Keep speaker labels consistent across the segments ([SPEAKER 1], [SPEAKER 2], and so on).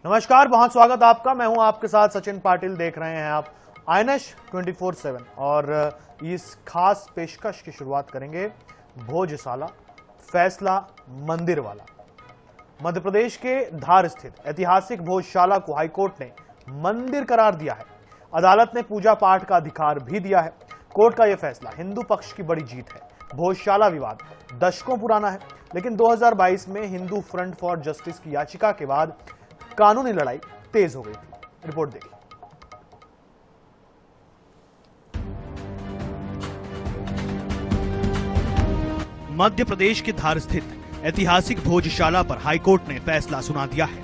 [SPEAKER 1] नमस्कार, बहुत स्वागत आपका। मैं हूं आपके साथ सचिन पाटिल। देख रहे हैं आप INS 24/7 और इस खास पेशकश की शुरुआत करेंगे भोजशाला फैसला मंदिर वाला। मध्य प्रदेश के धार स्थित ऐतिहासिक भोजशाला को हाईकोर्ट ने मंदिर करार दिया है। अदालत ने पूजा पाठ का अधिकार भी दिया है। कोर्ट का यह फैसला हिंदू पक्ष की बड़ी जीत है। भोजशाला विवाद दशकों पुराना है, लेकिन 2022 में हिंदू फ्रंट फॉर जस्टिस की याचिका के बाद कानूनी लड़ाई तेज हो गई थी। रिपोर्ट देखिए। मध्य प्रदेश के धार स्थित ऐतिहासिक भोजशाला पर हाईकोर्ट ने फैसला सुना दिया है।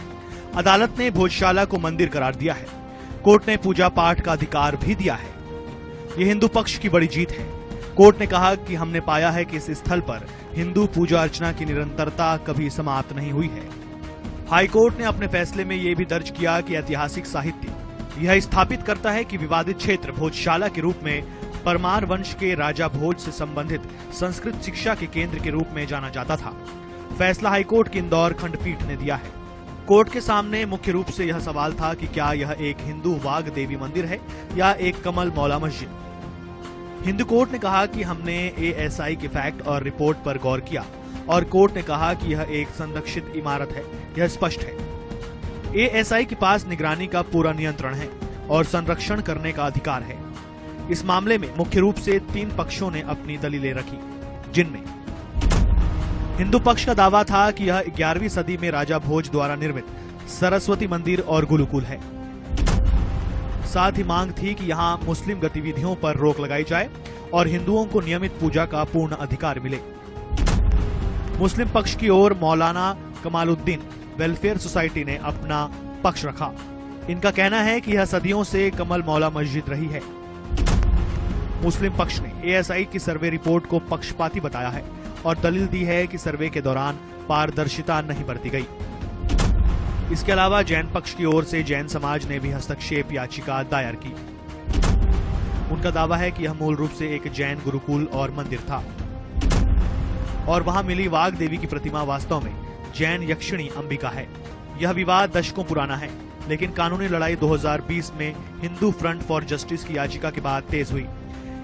[SPEAKER 1] अदालत ने भोजशाला को मंदिर करार दिया है। कोर्ट ने पूजा पाठ का अधिकार भी दिया है। यह हिंदू पक्ष की बड़ी जीत है। कोर्ट ने कहा कि हमने पाया है कि इस स्थल पर हिंदू पूजा अर्चना की निरंतरता कभी समाप्त नहीं हुई है। हाईकोर्ट ने अपने फैसले में यह भी दर्ज किया कि ऐतिहासिक साहित्य यह स्थापित करता है कि विवादित क्षेत्र भोजशाला के रूप में परमार वंश के राजा भोज से संबंधित संस्कृत शिक्षा के केंद्र के रूप में जाना जाता था। फैसला हाईकोर्ट की इंदौर खंडपीठ ने दिया है। कोर्ट के सामने मुख्य रूप से यह सवाल था कि क्या यह एक हिंदू वाग देवी मंदिर है या एक कमल मौला मस्जिद। हिंदू कोर्ट ने कहा कि हमने ASI के फैक्ट और रिपोर्ट पर गौर किया और कोर्ट ने कहा कि यह एक संरक्षित इमारत है। यह स्पष्ट है। ASI के पास निगरानी का पूरा नियंत्रण है और संरक्षण करने का अधिकार है। इस मामले में मुख्य रूप से 3 पक्षों ने अपनी दलीलें रखी, जिनमें हिंदू पक्ष का दावा था कि यह 11वीं सदी में राजा भोज द्वारा निर्मित सरस्वती मंदिर और गुरुकुल है। साथ ही मांग थी कि यहाँ मुस्लिम गतिविधियों पर रोक लगाई जाए और हिंदुओं को नियमित पूजा का पूर्ण अधिकार मिले। मुस्लिम पक्ष की ओर मौलाना कमालुद्दीन वेलफेयर सोसाइटी ने अपना पक्ष रखा। इनका कहना है कि यह सदियों से कमल मौला मस्जिद रही है। मुस्लिम पक्ष ने ASI की सर्वे रिपोर्ट को पक्षपाती बताया है और दलील दी है कि सर्वे के दौरान पारदर्शिता नहीं बरती गई। इसके अलावा जैन पक्ष की ओर से जैन समाज ने भी हस्तक्षेप याचिका दायर की। उनका दावा है कि यह मूल रूप से एक जैन गुरुकुल और मंदिर था और वहां मिली वाग देवी की प्रतिमा वास्तव में जैन यक्षिणी अंबिका है। यह विवाद दशकों पुराना है, लेकिन कानूनी लड़ाई 2020 में हिंदू फ्रंट फॉर जस्टिस की याचिका के बाद तेज हुई।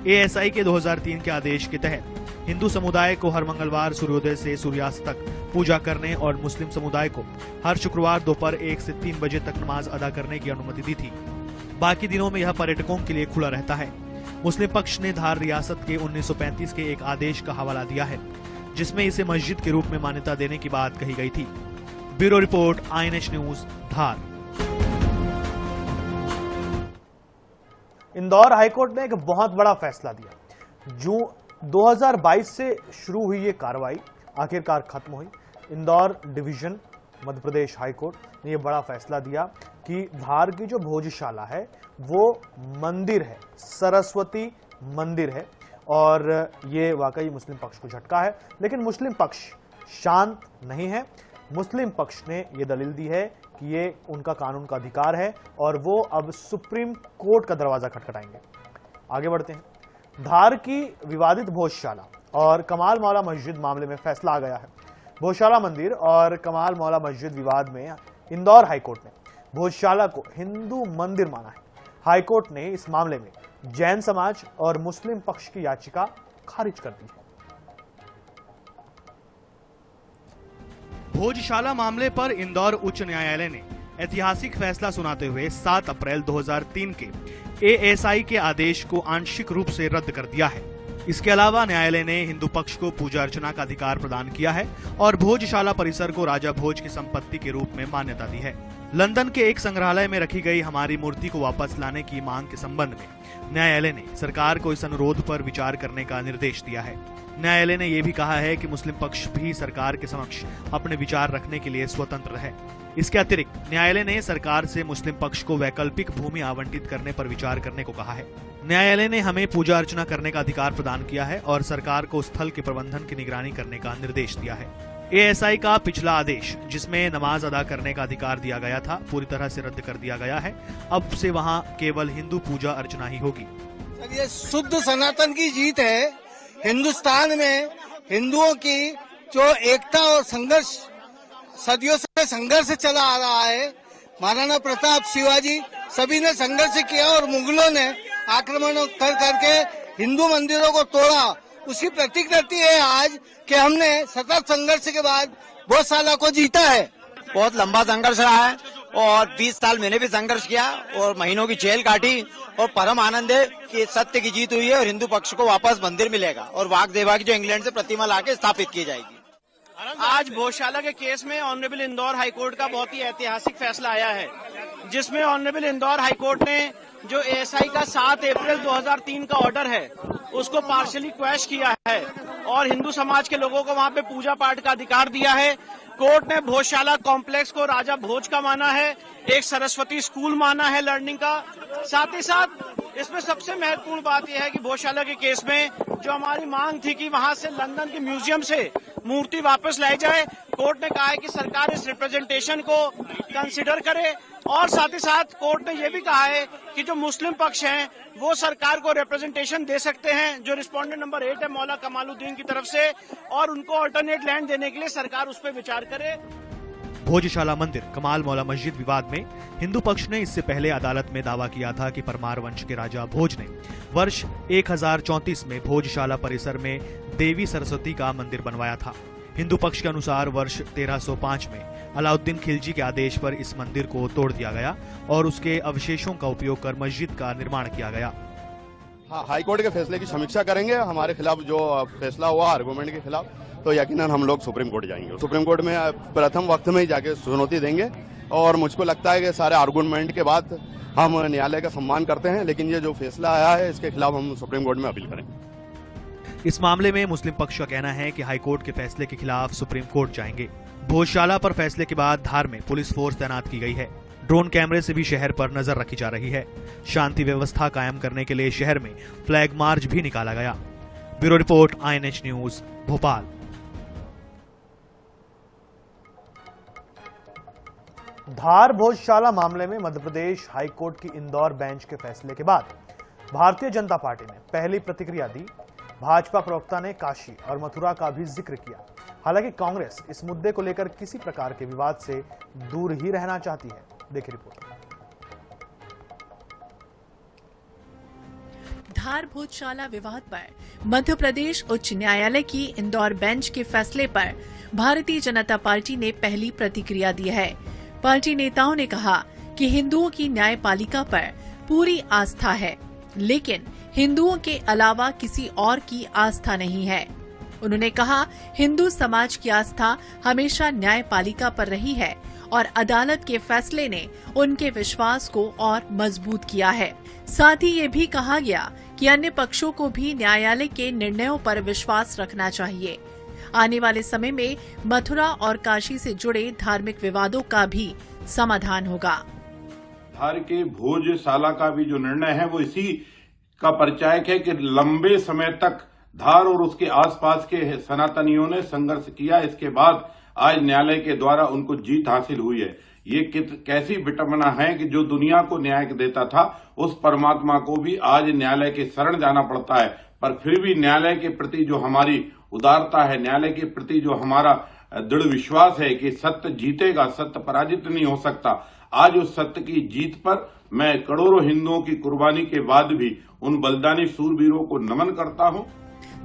[SPEAKER 1] ASI के 2003 के आदेश के तहत हिंदू समुदाय को हर मंगलवार सूर्योदय से सूर्यास्त तक पूजा करने और मुस्लिम समुदाय को हर शुक्रवार दोपहर 1 से 3 बजे तक नमाज अदा करने की अनुमति दी थी। बाकी दिनों में यह पर्यटकों के लिए खुला रहता है। मुस्लिम पक्ष ने धार रियासत के 1935 के एक आदेश का हवाला दिया है, जिसमें इसे मस्जिद के रूप में मान्यता देने की बात कही गई थी। ब्यूरो रिपोर्ट, INS न्यूज, धार। इंदौर हाईकोर्ट ने एक बहुत बड़ा फैसला दिया। जो 2022 से शुरू हुई ये कार्रवाई आखिरकार खत्म हुई। इंदौर डिवीजन मध्य प्रदेश हाईकोर्ट ने यह बड़ा फैसला दिया कि धार की जो भोजशाला है वो मंदिर है, सरस्वती मंदिर है और ये वाकई मुस्लिम पक्ष को झटका है। लेकिन मुस्लिम पक्ष शांत नहीं है। मुस्लिम पक्ष ने यह दलील दी है कि ये उनका कानून का अधिकार है और वो अब सुप्रीम कोर्ट का दरवाजा खटखटाएंगे। आगे बढ़ते हैं। धार की विवादित भोजशाला और कमाल मौला मस्जिद मामले में फैसला आ गया है। भोजशाला मंदिर और कमाल मौला मस्जिद विवाद में इंदौर हाईकोर्ट ने भोजशाला को हिंदू मंदिर माना है। हाईकोर्ट ने इस मामले में जैन समाज और मुस्लिम पक्ष की याचिका खारिज कर दी है। भोजशाला मामले पर इंदौर उच्च न्यायालय ने ऐतिहासिक फैसला सुनाते हुए 7 अप्रैल 2003 के ASI के आदेश को आंशिक रूप से रद्द कर दिया है। इसके अलावा न्यायालय ने हिंदू पक्ष को पूजा अर्चना का अधिकार प्रदान किया है और भोजशाला परिसर को राजा भोज की संपत्ति के रूप में मान्यता दी है। लंदन के एक संग्रहालय में रखी गई हमारी मूर्ति को वापस लाने की मांग के संबंध में न्यायालय ने सरकार को इस अनुरोध पर विचार करने का निर्देश दिया है। न्यायालय ने यह भी कहा है कि मुस्लिम पक्ष भी सरकार के समक्ष अपने विचार रखने के लिए स्वतंत्र है। इसके अतिरिक्त न्यायालय ने सरकार से मुस्लिम पक्ष को वैकल्पिक भूमि आवंटित करने पर विचार करने को कहा है। न्यायालय ने हमें पूजा अर्चना करने का अधिकार प्रदान किया है और सरकार को स्थल के प्रबंधन की निगरानी करने का निर्देश दिया है। ASI का पिछला आदेश, जिसमें नमाज अदा करने का अधिकार दिया गया था, पूरी तरह से रद्द कर दिया गया है। अब से वहां केवल हिंदू पूजा अर्चना ही होगी।
[SPEAKER 2] ये शुद्ध सनातन की जीत है। हिंदुस्तान में हिंदुओं की जो एकता और संघर्ष सदियों से संघर्ष चला आ रहा है, महाराणा प्रताप, शिवाजी सभी ने संघर्ष किया और मुगलों ने आक्रमण कर करके हिंदू मंदिरों को तोड़ा। उसकी प्रतीक रहती है आज कि हमने सतत संघर्ष के बाद भोजशाला को जीता है।
[SPEAKER 3] बहुत लंबा संघर्ष रहा है और 20 साल मैंने भी संघर्ष किया और महीनों की जेल काटी और परम आनंद है कि सत्य की जीत हुई है और हिंदू पक्ष को वापस मंदिर मिलेगा और वाघ देवा की जो इंग्लैंड से प्रतिमा लाके स्थापित की जाएगी।
[SPEAKER 4] आज भोजशाला के केस में ऑनरेबल इंदौर हाईकोर्ट का बहुत ही ऐतिहासिक फैसला आया है, जिसमें ऑनरेबल इंदौर हाईकोर्ट ने जो एएसआई का 7 अप्रैल 2003 का ऑर्डर है उसको पार्शियली क्वैश किया है और हिंदू समाज के लोगों को वहां पे पूजा पाठ का अधिकार दिया है। कोर्ट ने भोजशाला कॉम्प्लेक्स को राजा भोज का माना है, एक सरस्वती स्कूल माना है लर्निंग का। साथ ही साथ इसमें सबसे महत्वपूर्ण बात यह है कि भोजशाला के केस में जो हमारी मांग थी कि वहां से लंदन के म्यूजियम से मूर्ति वापस लाई जाए, कोर्ट ने कहा है कि सरकार इस रिप्रेजेंटेशन को कंसिडर करे और साथ ही साथ कोर्ट ने यह भी कहा है कि जो मुस्लिम पक्ष हैं वो सरकार को रिप्रेजेंटेशन दे सकते हैं, जो रिस्पोंडेंट नंबर 8 है मौला कमालुद्दीन की तरफ से, और उनको अल्टरनेट लैंड देने के लिए सरकार उस पर विचार करे।
[SPEAKER 1] भोजशाला मंदिर कमाल मौला मस्जिद विवाद में हिंदू पक्ष ने इससे पहले अदालत में दावा किया था कि परमार वंश के राजा भोज ने वर्ष 1034 में भोजशाला परिसर में देवी सरस्वती का मंदिर बनवाया था। हिंदू पक्ष के अनुसार वर्ष 1305 में अलाउद्दीन खिलजी के आदेश पर इस मंदिर को तोड़ दिया गया और उसके अवशेषों का उपयोग कर मस्जिद का निर्माण किया गया।
[SPEAKER 5] हाँ, हाईकोर्ट के फैसले की समीक्षा करेंगे। हमारे खिलाफ जो फैसला हुआ आर्गूमेंट के खिलाफ, तो यकीनन हम लोग सुप्रीम कोर्ट जाएंगे। सुप्रीम कोर्ट में प्रथम वक्त में ही जाके चुनौती देंगे और मुझको लगता है कि सारे आर्गूमेंट के बाद हम न्यायालय का सम्मान करते हैं, लेकिन ये जो फैसला आया है इसके खिलाफ हम सुप्रीम कोर्ट में अपील करेंगे।
[SPEAKER 1] इस मामले में मुस्लिम पक्ष का कहना है कि हाईकोर्ट के फैसले के खिलाफ सुप्रीम कोर्ट जाएंगे। भोजशाला पर फैसले के बाद धार में पुलिस फोर्स तैनात की गई है। ड्रोन कैमरे से भी शहर पर नजर रखी जा रही है। शांति व्यवस्था कायम करने के लिए शहर में फ्लैग मार्च भी निकाला गया। Bureau report, INH news, Bhopal.
[SPEAKER 6] Dhar Bhojshala मामले में मध्य प्रदेश हाईकोर्ट की इंदौर बेंच के फैसले के बाद भारतीय जनता पार्टी ने पहली प्रतिक्रिया दी। भाजपा प्रवक्ता ने काशी और मथुरा का भी जिक्र किया। हालांकि कांग्रेस इस मुद्दे को लेकर किसी प्रकार के विवाद से दूर ही रहना चाहती है। देखिए रिपोर्ट।
[SPEAKER 7] धार भोजशाला विवाद पर मध्य प्रदेश उच्च न्यायालय की इंदौर बेंच के फैसले पर भारतीय जनता पार्टी ने पहली प्रतिक्रिया दी है। पार्टी नेताओं ने कहा कि हिंदुओं की न्यायपालिका पर पूरी आस्था है, लेकिन हिंदुओं के अलावा किसी और की आस्था नहीं है। उन्होंने कहा, हिंदू समाज की आस्था हमेशा न्यायपालिका पर रही है और अदालत के फैसले ने उनके विश्वास को और मजबूत किया है। साथ ही ये भी कहा गया कि अन्य पक्षों को भी न्यायालय के निर्णयों पर विश्वास रखना चाहिए। आने वाले समय में मथुरा और काशी से जुड़े धार्मिक विवादों का भी समाधान होगा।
[SPEAKER 8] धार के भोजशाला का भी जो निर्णय है वो इसी का परिचायक है कि लंबे समय तक धार और उसके आसपास के सनातनियों ने संघर्ष किया। इसके बाद आज न्यायालय के द्वारा उनको जीत हासिल हुई है। ये कैसी विटंबना है कि जो दुनिया को न्याय देता था उस परमात्मा को भी आज न्यायालय के शरण जाना पड़ता है। पर फिर भी न्यायालय के प्रति जो हमारी उदारता है, न्यायालय के प्रति जो हमारा दृढ़ विश्वास है कि सत्य जीतेगा, सत्य पराजित नहीं हो सकता, आज उस सत्य की जीत पर मैं करोड़ों हिंदुओं की कुर्बानी के बाद भी उन बलिदानी सूरवीरों को नमन करता हूं।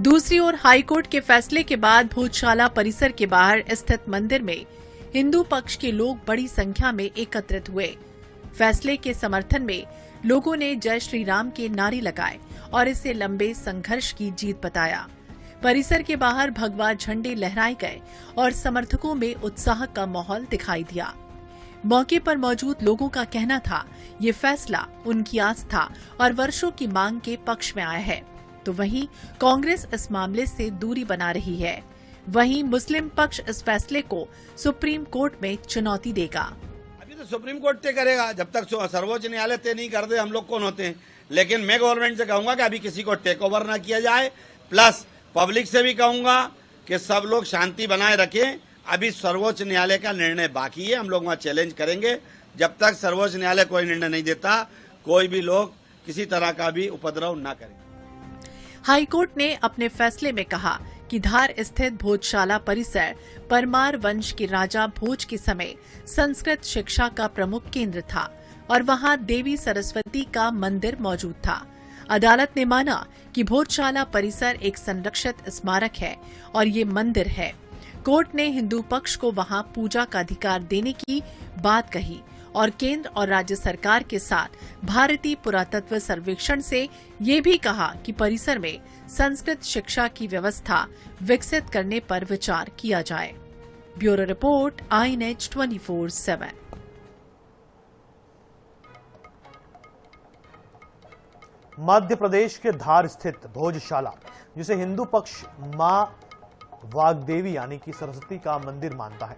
[SPEAKER 7] दूसरी ओर हाईकोर्ट के फैसले के बाद भोजशाला परिसर के बाहर स्थित मंदिर में हिंदू पक्ष के लोग बड़ी संख्या में एकत्रित हुए। फैसले के समर्थन में लोगों ने जय श्री राम के नारे लगाए और इसे लंबे संघर्ष की जीत बताया। परिसर के बाहर भगवा झंडे लहराए गए और समर्थकों में उत्साह का माहौल दिखाई दिया। मौके पर मौजूद लोगों का कहना था, ये फैसला उनकी आस्था और वर्षों की मांग के पक्ष में आया है। तो वहीं कांग्रेस इस मामले से दूरी बना रही है। वहीं मुस्लिम पक्ष इस फैसले को सुप्रीम कोर्ट में चुनौती देगा।
[SPEAKER 2] अभी तो सुप्रीम कोर्ट तय करेगा, जब तक सर्वोच्च न्यायालय तय नहीं कर दे हम लोग कौन होते हैं। लेकिन मैं गवर्नमेंट से कहूंगा कि अभी किसी को टेक ओवर ना किया जाए, प्लस पब्लिक से भी कहूंगा कि सब लोग शांति बनाए रखें। अभी सर्वोच्च न्यायालय का निर्णय बाकी है, हम लोग वहां चैलेंज करेंगे। जब तक सर्वोच्च न्यायालय कोई निर्णय नहीं देता, कोई भी लोग किसी तरह का भी उपद्रव ना करें।
[SPEAKER 7] हाईकोर्ट ने अपने फैसले में कहा कि धार स्थित भोजशाला परिसर परमार वंश के राजा भोज के समय संस्कृत शिक्षा का प्रमुख केंद्र था और वहां देवी सरस्वती का मंदिर मौजूद था। अदालत ने माना कि भोजशाला परिसर एक संरक्षित स्मारक है और ये मंदिर है। कोर्ट ने हिंदू पक्ष को वहां पूजा का अधिकार देने की बात कही और केंद्र और राज्य सरकार के साथ भारतीय पुरातत्व सर्वेक्षण से ये भी कहा कि परिसर में संस्कृत शिक्षा की व्यवस्था विकसित करने पर विचार किया जाए। Bureau report, INH 24/7।
[SPEAKER 6] Madhya Pradesh के धार स्थित भोजशाला, जिसे हिंदू पक्ष मां वाग्देवी यानी कि सरस्वती का मंदिर मानता है,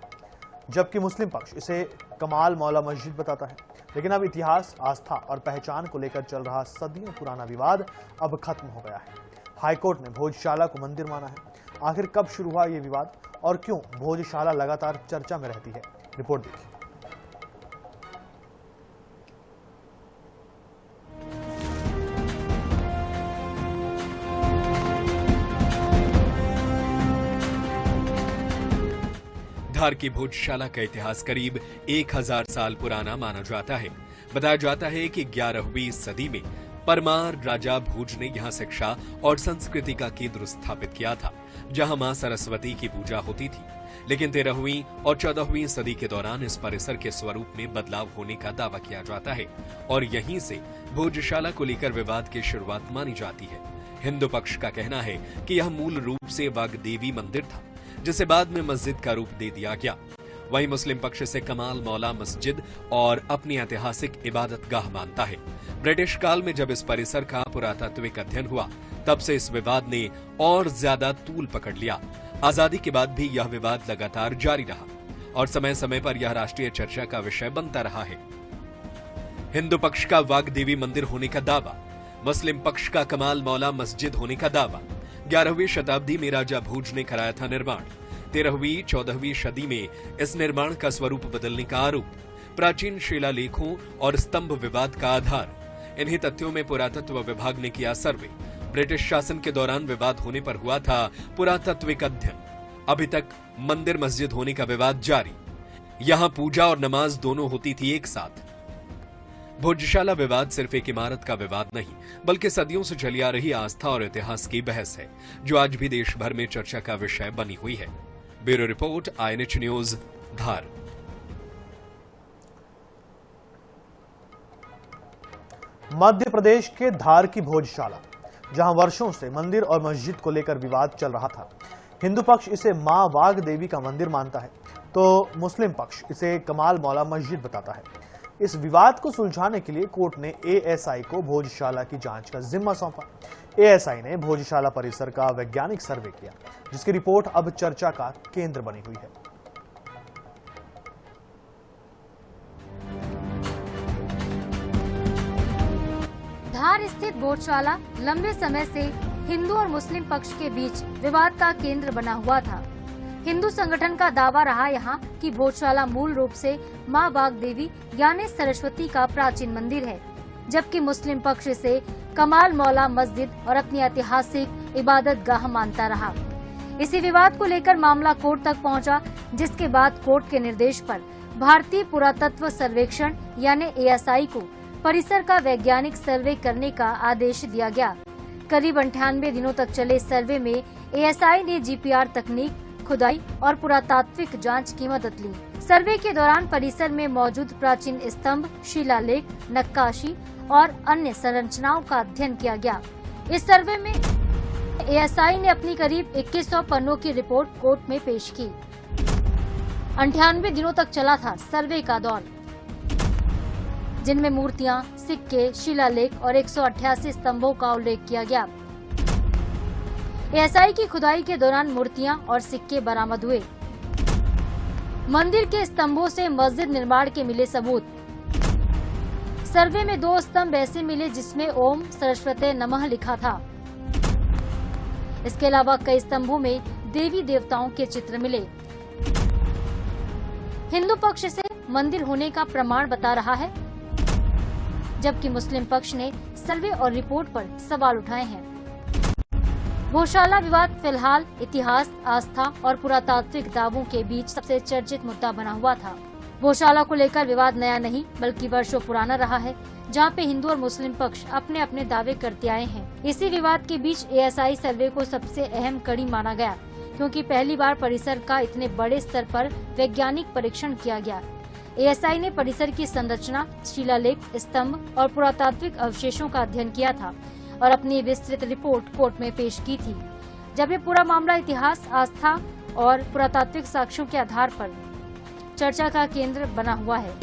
[SPEAKER 6] जबकि मुस्लिम पक्ष इसे कमाल मौला मस्जिद बताता है। लेकिन अब इतिहास, आस्था और पहचान को लेकर चल रहा सदियों पुराना विवाद अब खत्म हो गया है। हाईकोर्ट ने भोजशाला को मंदिर माना है। आखिर कब शुरू हुआ ये विवाद और क्यों भोजशाला लगातार चर्चा में रहती है? रिपोर्ट देखिए।
[SPEAKER 9] धार की भोजशाला का इतिहास करीब 1000 साल पुराना माना जाता है। बताया जाता है कि 11वीं सदी में परमार राजा भोज ने यहां शिक्षा और संस्कृति का केंद्र स्थापित किया था, जहां मां सरस्वती की पूजा होती थी। लेकिन 13वीं और 14वीं सदी के दौरान इस परिसर के स्वरूप में बदलाव होने का दावा किया जाता है और यहीं से भोजशाला को लेकर विवाद की शुरुआत मानी जाती है। हिंदू पक्ष का कहना है कि यह मूल रूप से वाग्देवी मंदिर था, जिसे बाद में मस्जिद का रूप दे दिया गया। वहीं मुस्लिम पक्ष से कमाल मौला मस्जिद और अपनी ऐतिहासिक इबादतगाह मानता है। ब्रिटिश काल में जब इस परिसर का पुरातात्विक अध्ययन हुआ, तब से इस विवाद ने और ज्यादा तूल पकड़ लिया। आजादी के बाद भी यह विवाद लगातार जारी रहा और समय समय पर यह राष्ट्रीय चर्चा का विषय बनता रहा है। हिंदू पक्ष का वाग्देवी मंदिर होने का दावा, मुस्लिम पक्ष का कमाल मौला मस्जिद होने का दावा। 11वीं शताब्दी में राजा भोज ने कराया था निर्माण। 13वीं 14वीं सदी में इस निर्माण का स्वरूप बदलने का आरोप। प्राचीन शिलालेखों और स्तंभ विवाद का आधार। इन्हीं तथ्यों में पुरातत्व विभाग ने किया सर्वे। ब्रिटिश शासन के दौरान विवाद होने पर हुआ था पुरातत्विक अध्ययन। अभी तक मंदिर मस्जिद होने का विवाद जारी। यहां पूजा और नमाज दोनों होती थी एक साथ। भोजशाला विवाद सिर्फ एक इमारत का विवाद नहीं, बल्कि सदियों से चली आ रही आस्था और इतिहास की बहस है, जो आज भी देश भर में चर्चा का विषय बनी हुई है। ब्यूरो रिपोर्ट, INH न्यूज, धार।
[SPEAKER 6] मध्य प्रदेश के धार की भोजशाला, जहां वर्षों से मंदिर और मस्जिद को लेकर विवाद चल रहा था। हिंदू पक्ष इसे मां वाग्देवी का मंदिर मानता है, तो मुस्लिम पक्ष इसे कमाल मौला मस्जिद बताता है। इस विवाद को सुलझाने के लिए कोर्ट ने ASI को भोजशाला की जांच का जिम्मा सौंपा। ASI ने भोजशाला परिसर का वैज्ञानिक सर्वे किया, जिसकी रिपोर्ट अब चर्चा का केंद्र बनी हुई है।
[SPEAKER 10] धार स्थित भोजशाला लंबे समय से हिंदू और मुस्लिम पक्ष के बीच विवाद का केंद्र बना हुआ था। हिंदू संगठन का दावा रहा यहाँ कि भोजशाला मूल रूप से मां वाग्देवी यानी सरस्वती का प्राचीन मंदिर है, जबकि मुस्लिम पक्ष इसे कमाल मौला मस्जिद और अपनी ऐतिहासिक इबादतगाह मानता रहा। इसी विवाद को लेकर मामला कोर्ट तक पहुंचा, जिसके बाद कोर्ट के निर्देश पर भारतीय पुरातत्व सर्वेक्षण यानी ASI को परिसर का वैज्ञानिक सर्वे करने का आदेश दिया गया। करीब 98 दिनों तक चले सर्वे में ASI ने GPR तकनीक, खुदाई और पुरातात्विक जांच की मदद ली। सर्वे के दौरान परिसर में मौजूद प्राचीन स्तंभ, शिलालेख, नक्काशी और अन्य संरचनाओं का अध्ययन किया गया। इस सर्वे में ASI ने अपनी करीब 2100 पन्नों की रिपोर्ट कोर्ट में पेश की। 98 दिनों तक चला था सर्वे का दौर, जिनमें मूर्तियां, सिक्के, शिलालेख और 188 स्तंभों का उल्लेख किया गया। ASI की खुदाई के दौरान मूर्तियां और सिक्के बरामद हुए। मंदिर के स्तंभों से मस्जिद निर्माण के मिले सबूत। सर्वे में 2 स्तंभ ऐसे मिले जिसमें ओम सरस्वती नमः लिखा था। इसके अलावा कई स्तंभों में देवी देवताओं के चित्र मिले। हिंदू पक्ष से मंदिर होने का प्रमाण बता रहा है, जबकि मुस्लिम पक्ष ने सर्वे और रिपोर्ट पर सवाल उठाए हैं। भोजशाला विवाद फिलहाल इतिहास, आस्था और पुरातात्विक दावों के बीच सबसे चर्चित मुद्दा बना हुआ था। भोजशाला को लेकर विवाद नया नहीं बल्कि वर्षों पुराना रहा है, जहां पे हिंदू और मुस्लिम पक्ष अपने अपने दावे करते आए हैं। इसी विवाद के बीच ASI सर्वे को सबसे अहम कड़ी माना गया, क्योंकि पहली बार परिसर का इतने बड़े स्तर पर वैज्ञानिक परीक्षण किया गया। ASI ने परिसर की संरचना, शिलालेख, स्तंभ और पुरातात्विक अवशेषों का अध्ययन किया था और अपनी विस्तृत रिपोर्ट कोर्ट में पेश की थी। जब ये पूरा मामला इतिहास, आस्था और पुरातात्विक साक्ष्यों के आधार पर चर्चा का केंद्र बना हुआ है।